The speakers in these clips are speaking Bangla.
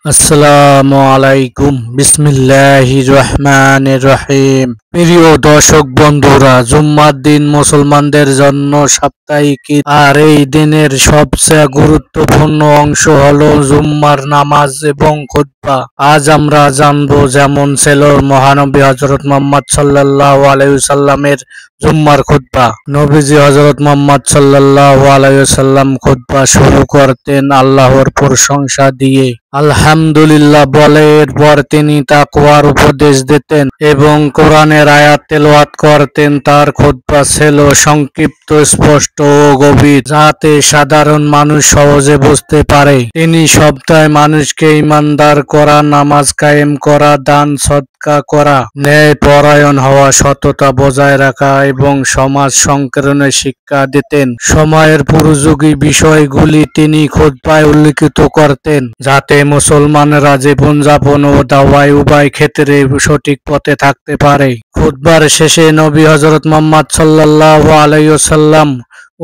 আসসালামু আলাইকুম বিসমিল্লাহির রহমানির রহিম। প্রিয় দর্শক বন্ধুরা, জুম্মার দিন মুসলমানদের জন্য সাপ্তাহিক ঈদ, আর এই দিনের সবচেয়ে গুরুত্বপূর্ণ অংশ হলো জুম্মার নামাজ এবং খুতবা। আজ আমরা জানবো যেমন ছিল মহানবী হযরত মুহাম্মদ সাল্লাল্লাহু আলাইহি ওয়াসাল্লামের জুম্মার খুতবা। নবীজি হযরত মুহাম্মদ সাল্লাল্লাহু আলাইহি ওয়াসাল্লাম খুতবা শুরু করতেন আল্লাহর প্রশংসা দিয়ে আলহামদুলিল্লাহ বলে। এরপর তিনি তাকওয়ার উপদেশ দিতেন এবং কোরআনের আয়াত তেলাওয়াত করতেন। তার খুতবা ছিল সংক্ষিপ্ত, স্পষ্ট ও গভীর, যাতে সাধারণ মানুষ সহজে বুঝতে পারে। তিনি সপ্তাহে মানুষকে ঈমানদার করা, নামাজ কায়েম করা, দান সদকা করা, ন্যায় পরায়ণ হওয়া, সততা বজায় রাখা এবং সমাজ সংকীর্ণের শিক্ষা দিতেন। সময়ের উপযোগী বিষয়গুলি তিনি খুতবায় উল্লেখিত করতেন, যাতে মুসলমানরা জীবনযাপন ও দাওয়ায় উভয় ক্ষেত্রে সঠিক পথে থাকতে পারে। খুতবার শেষে নবী হযরত মুহাম্মদ সাল্লাল্লাহু আলাইহি ওয়াসাল্লাম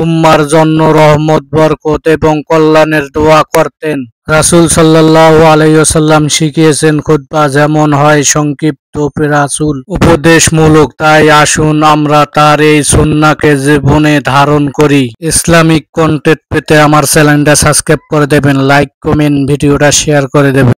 উম্মার জন্য রহমত, বরকত এবং কল্যাণের দোয়া করতেন। রাসূল সাল্লাল্লাহু আলাইহি ওয়াসাল্লাম শিখিয়েছেন খুতবা যেমন হয় সংক্ষিপ্ত, রাসূল উপদেশমূলক। তাই আসুন আমরা তার এই সুন্নাহকে জীবনে ধারণ করি। ইসলামিক কন্টেন্ট পেতে আমার চ্যানেলটা সাবস্ক্রাইব করে দেবেন, লাইক, কমেন্ট, ভিডিওটা শেয়ার করে দেবেন।